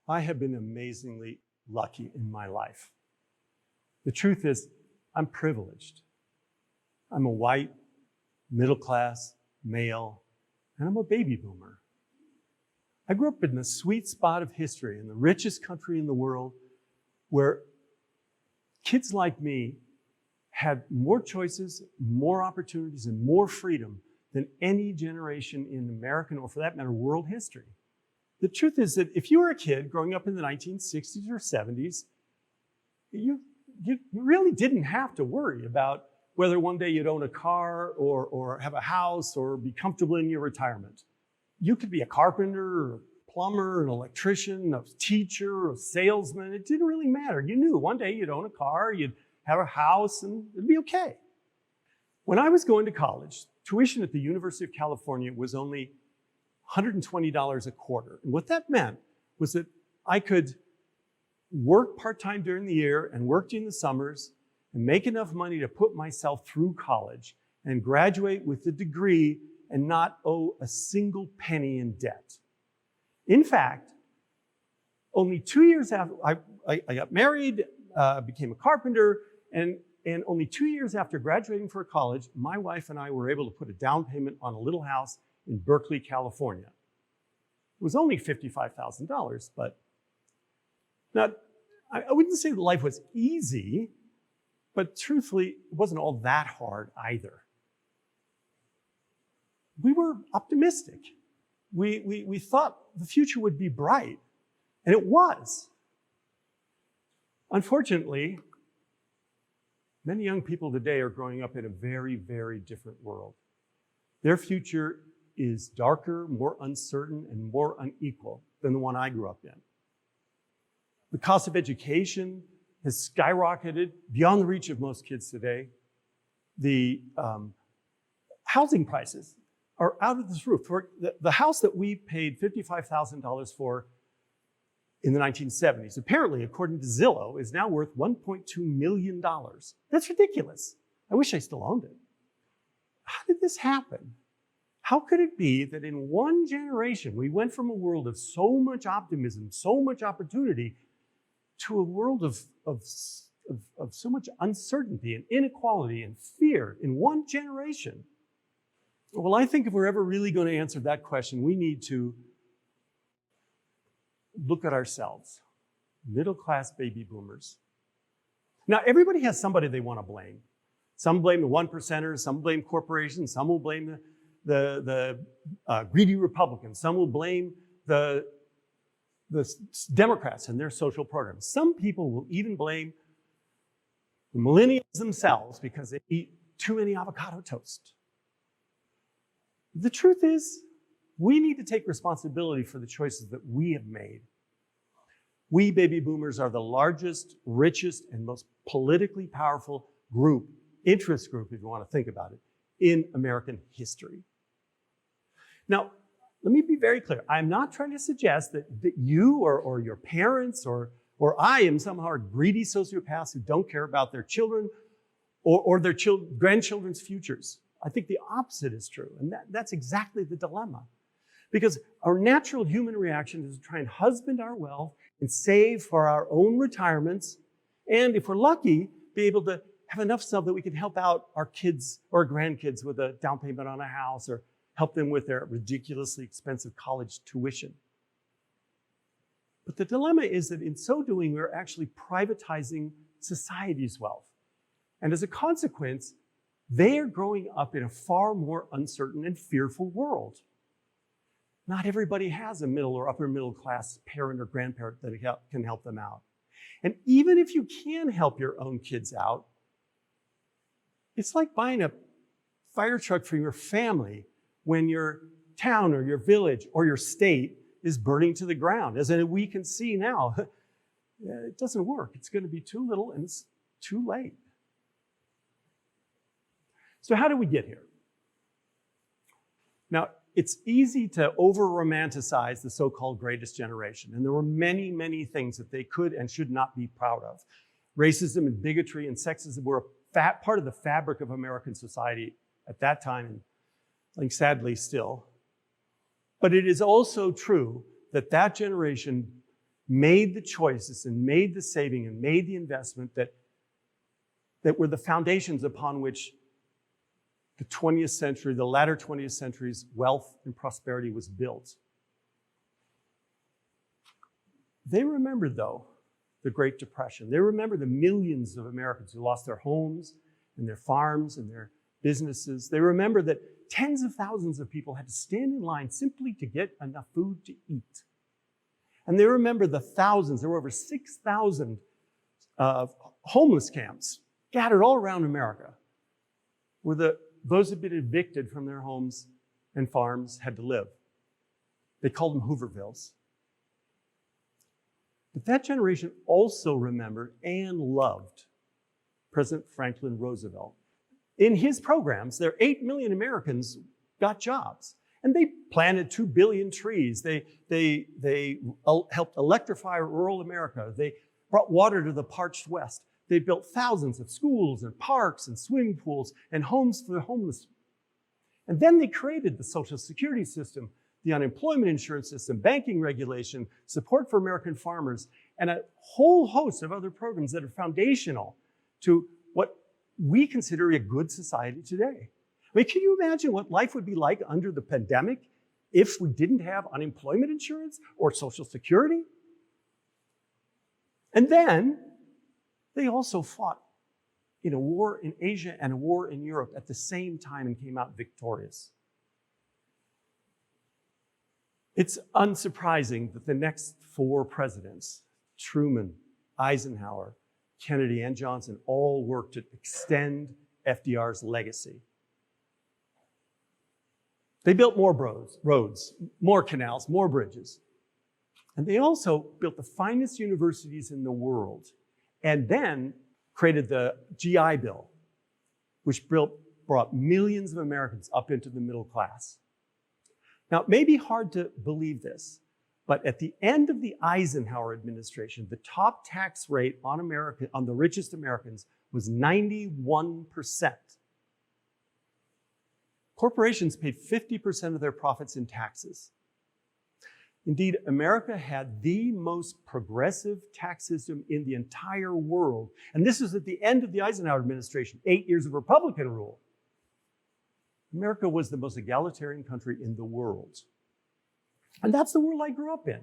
I have been amazingly lucky in my life. The truth is, I'm privileged. I'm a white, middle-class male, and I'm a baby boomer. I grew up in the sweet spot of history in the richest country in the world, where kids like me had more choices, more opportunities, and more freedom than any generation in American, or for that matter, world history. The truth is that if you were a kid growing up in the 1960s or 70s, you really didn't have to worry about whether one day you'd own a car or have a house or be comfortable in your retirement. You could be a carpenter, or a plumber, an electrician, a teacher, a salesman. It didn't really matter. You knew one day you'd own a car, you'd have a house, and it'd be okay. When I was going to college, tuition at the University of California was only $120 a quarter. And what that meant was that I could work part-time during the year and work during the summers and make enough money to put myself through college and graduate with a degree and not owe a single penny in debt. In fact, only 2 years after I got married, became a carpenter, and only 2 years after graduating from college, my wife and I were able to put a down payment on a little house in Berkeley, California. It was only $55,000, but now, I wouldn't say that life was easy, but truthfully, it wasn't all that hard either. We were optimistic. We thought the future would be bright, and it was. Unfortunately, many young people today are growing up in a very, very different world. Their future is darker, more uncertain, and more unequal than the one I grew up in. The cost of education has skyrocketed beyond the reach of most kids today. The housing prices are out of this roof. For the house that we paid $55,000 for in the 1970s, apparently, according to Zillow, is now worth $1.2 million. That's ridiculous. I wish I still owned it. How did this happen? How could it be that in one generation, we went from a world of so much optimism, so much opportunity, to a world of so much uncertainty and inequality and fear in one generation? Well, I think if we're ever really going to answer that question, we need to look at ourselves, middle-class baby boomers. Now, everybody has somebody they want to blame. Some blame the one percenters, some blame corporations, some will blame the greedy Republicans, some will blame the Democrats and their social programs. Some people will even blame the millennials themselves because they eat too many avocado toast. The truth is, we need to take responsibility for the choices that we have made. We baby boomers are the largest, richest, and most politically powerful group, interest group, if you want to think about it, in American history. Now, let me be very clear. I'm not trying to suggest that you or your parents or I am somehow are greedy sociopaths who don't care about their children or their grandchildren's futures. I think the opposite is true, and that's exactly the dilemma. Because our natural human reaction is to try and husband our wealth and save for our own retirements, and if we're lucky, be able to have enough so that we can help out our kids or grandkids with a down payment on a house or help them with their ridiculously expensive college tuition. But the dilemma is that in so doing, we're actually privatizing society's wealth. And as a consequence, they are growing up in a far more uncertain and fearful world. Not everybody has a middle or upper middle class parent or grandparent that can help them out. And even if you can help your own kids out, it's like buying a fire truck for your family when your town or your village or your state is burning to the ground. As we can see now, it doesn't work. It's going to be too little and it's too late. So how did we get here? Now, it's easy to over-romanticize the so-called greatest generation, and there were many, many things that they could and should not be proud of. Racism and bigotry and sexism were a part of the fabric of American society at that time, and I think sadly still. But it is also true that that generation made the choices and made the saving and made the investment that were the foundations upon which the 20th century, the latter 20th century's wealth and prosperity was built. They remembered, though, the Great Depression. They remember the millions of Americans who lost their homes and their farms and their businesses. They remember that tens of thousands of people had to stand in line simply to get enough food to eat. And they remember the thousands, there were over 6,000 homeless camps scattered all around America, where those who had been evicted from their homes and farms had to live. They called them Hoovervilles. But that generation also remembered and loved President Franklin Roosevelt. In his programs, there 8 million Americans got jobs. And they planted 2 billion trees. They helped electrify rural America. They brought water to the parched West. They built thousands of schools and parks and swimming pools and homes for the homeless. And then they created the Social Security system, the unemployment insurance system, banking regulation, support for American farmers, and a whole host of other programs that are foundational to what we consider a good society today. I mean, can you imagine what life would be like under the pandemic if we didn't have unemployment insurance or Social Security? And then they also fought in a war in Asia and a war in Europe at the same time and came out victorious. It's unsurprising that the next 4 presidents, Truman, Eisenhower, Kennedy, and Johnson, all worked to extend FDR's legacy. They built more roads, more canals, more bridges. And they also built the finest universities in the world, and then created the GI Bill, which brought millions of Americans up into the middle class. Now, it may be hard to believe this, but at the end of the Eisenhower administration, the top tax rate on the richest Americans was 91%. Corporations paid 50% of their profits in taxes. Indeed, America had the most progressive tax system in the entire world. And this was at the end of the Eisenhower administration, 8 years of Republican rule. America was the most egalitarian country in the world. And that's the world I grew up in.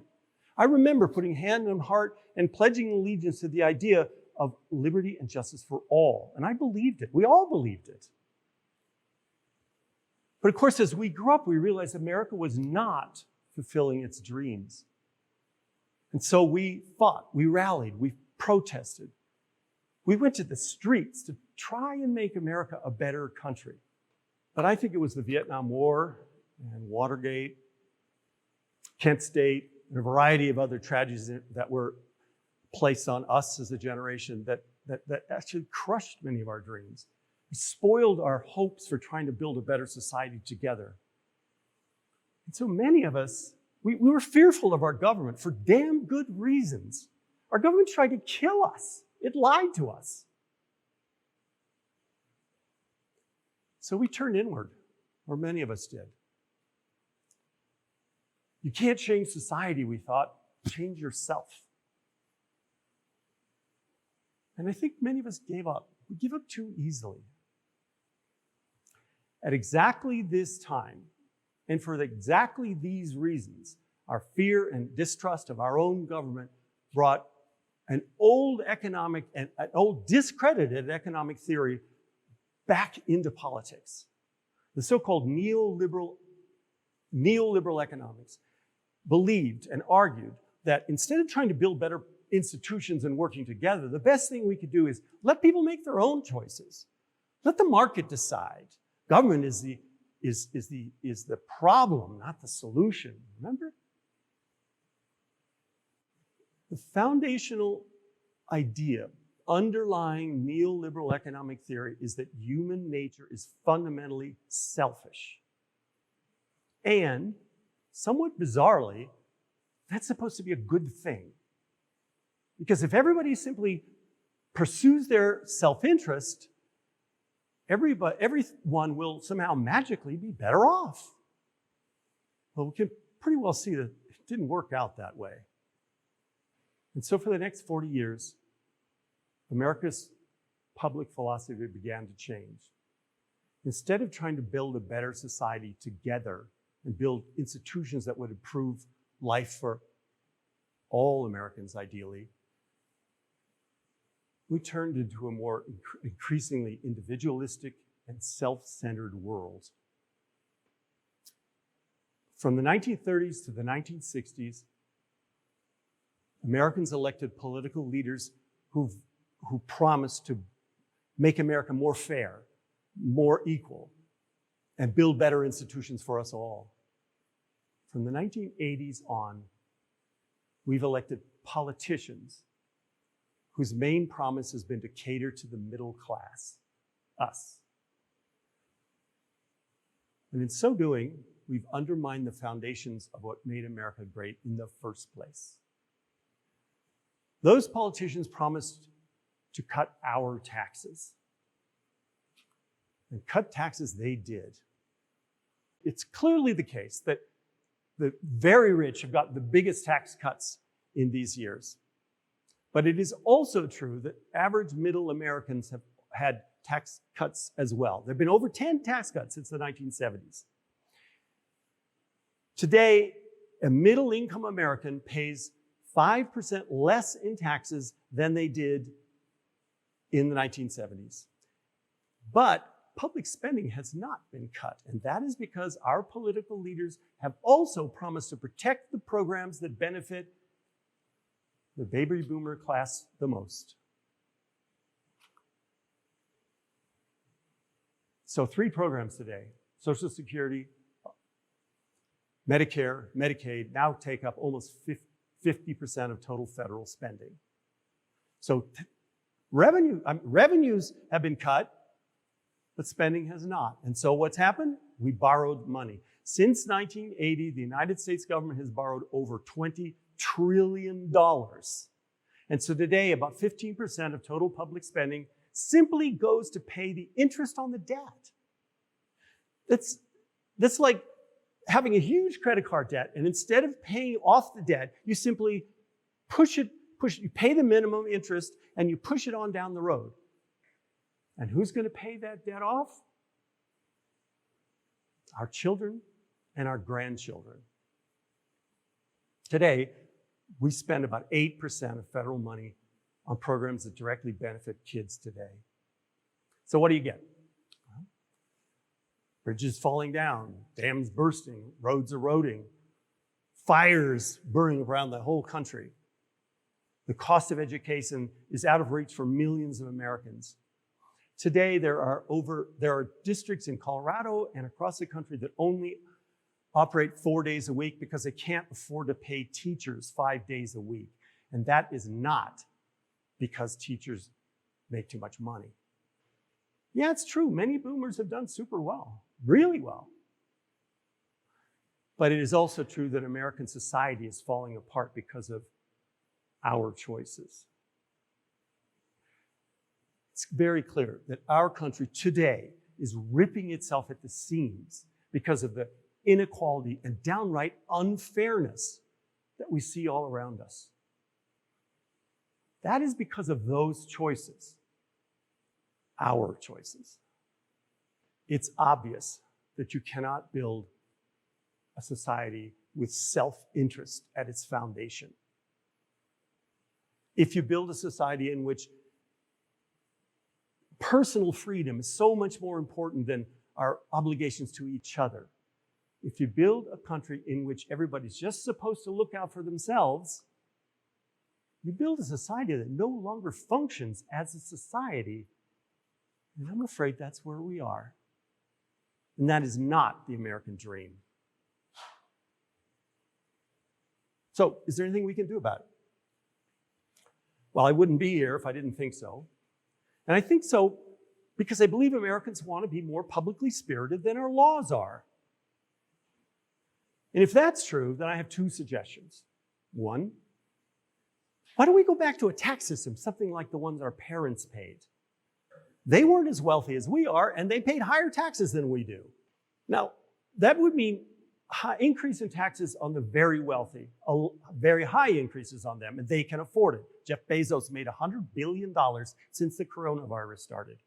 I remember putting hand on heart and pledging allegiance to the idea of liberty and justice for all. And I believed it. We all believed it. But of course, as we grew up, we realized America was not fulfilling its dreams. And so we fought, we rallied, we protested. We went to the streets to try and make America a better country. But I think it was the Vietnam War and Watergate, Kent State, and a variety of other tragedies that were placed on us as a generation that actually crushed many of our dreams. It spoiled our hopes for trying to build a better society together. And so many of us, we were fearful of our government for damn good reasons. Our government tried to kill us. It lied to us. So we turned inward, or many of us did. You can't change society, we thought. Change yourself. And I think many of us gave up. We give up too easily. At exactly this time, and for exactly these reasons, our fear and distrust of our own government brought an old discredited economic theory back into politics. The so-called neoliberal economics believed and argued that instead of trying to build better institutions and working together, the best thing we could do is let people make their own choices. Let the market decide. Government is the problem, not the solution. Remember? The foundational idea underlying neoliberal economic theory is that human nature is fundamentally selfish. And, somewhat bizarrely, that's supposed to be a good thing. Because if everybody simply pursues their self-interest, everyone will somehow magically be better off. Well, we can pretty well see that it didn't work out that way. And so for the next 40 years, America's public philosophy began to change. Instead of trying to build a better society together and build institutions that would improve life for all Americans, ideally, we turned into a more increasingly individualistic and self-centered world. From the 1930s to the 1960s, Americans elected political leaders who promised to make America more fair, more equal, and build better institutions for us all. From the 1980s on, we've elected politicians whose main promise has been to cater to the middle class, us. And in so doing, we've undermined the foundations of what made America great in the first place. Those politicians promised to cut our taxes. And cut taxes they did. It's clearly the case that the very rich have got the biggest tax cuts in these years. But it is also true that average middle Americans have had tax cuts as well. There have been over 10 tax cuts since the 1970s. Today, a middle-income American pays 5% less in taxes than they did in the 1970s. But public spending has not been cut, and that is because our political leaders have also promised to protect the programs that benefit the baby boomer class the most. So 3 programs today, Social Security, Medicare, Medicaid, now take up almost 50% of total federal spending. So revenues have been cut, but spending has not. And so what's happened? We borrowed money. Since 1980, the United States government has borrowed over $20 trillion. And so today, about 15% of total public spending simply goes to pay the interest on the debt. That's like having a huge credit card debt, and instead of paying off the debt, you simply you pay the minimum interest, and you push it on down the road. And who's going to pay that debt off? Our children and our grandchildren. Today, we spend about 8% of federal money on programs that directly benefit kids today. So what do you get? Well, bridges falling down, dams bursting, roads eroding, fires burning around the whole country. The cost of education is out of reach for millions of Americans. Today, there are districts in Colorado and across the country that only operate 4 days a week because they can't afford to pay teachers 5 days a week. And that is not because teachers make too much money. Yeah, it's true. Many boomers have done super well, really well. But it is also true that American society is falling apart because of our choices. It's very clear that our country today is ripping itself at the seams because of the inequality and downright unfairness that we see all around us. That is because of those choices, our choices. It's obvious that you cannot build a society with self-interest at its foundation. If you build a society in which personal freedom is so much more important than our obligations to each other, if you build a country in which everybody's just supposed to look out for themselves, you build a society that no longer functions as a society. And I'm afraid that's where we are. And that is not the American dream. So, is there anything we can do about it? Well, I wouldn't be here if I didn't think so. And I think so because I believe Americans want to be more publicly spirited than our laws are. And if that's true, then I have 2 suggestions. One, why don't we go back to a tax system, something like the ones our parents paid? They weren't as wealthy as we are, and they paid higher taxes than we do. Now, that would mean increase in taxes on the very wealthy, very high increases on them, and they can afford it. Jeff Bezos made $100 billion since the coronavirus started.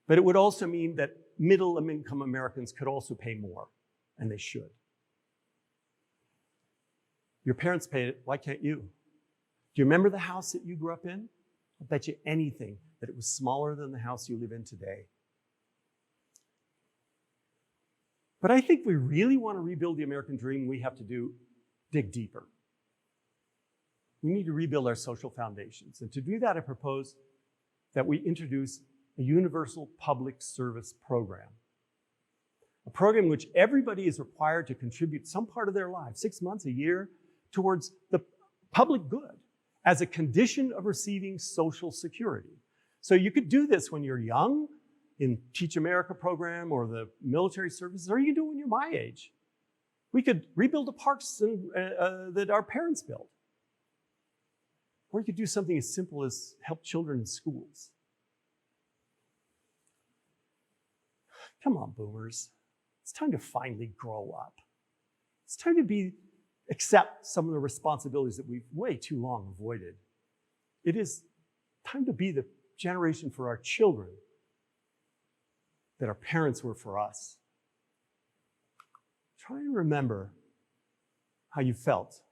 But it would also mean that middle-income Americans could also pay more, and they should. Your parents paid it, why can't you? Do you remember the house that you grew up in? I'll bet you anything that it was smaller than the house you live in today. But I think we really want to rebuild the American dream, we have to dig deeper. We need to rebuild our social foundations. And to do that, I propose that we introduce a universal public service program. A program in which everybody is required to contribute some part of their life, 6 months, a year, towards the public good as a condition of receiving Social Security. So you could do this when you're young, in Teach America program or the military services, or you can do it when you're my age. We could rebuild the parks that our parents built. Or you could do something as simple as help children in schools. Come on, boomers. It's time to finally grow up. It's time to accept some of the responsibilities that we've way too long avoided. It is time to be the generation for our children that our parents were for us. Try and remember how you felt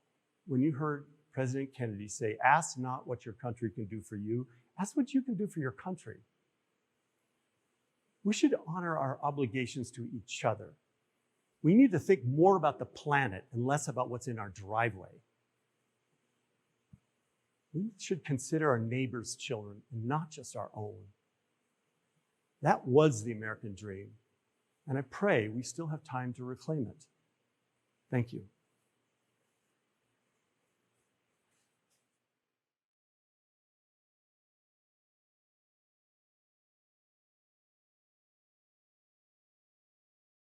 when you heard President Kennedy say, "Ask not what your country can do for you, ask what you can do for your country." We should honor our obligations to each other. We need to think more about the planet and less about what's in our driveway. We should consider our neighbors' children and not just our own. That was the American dream, and I pray we still have time to reclaim it. Thank you.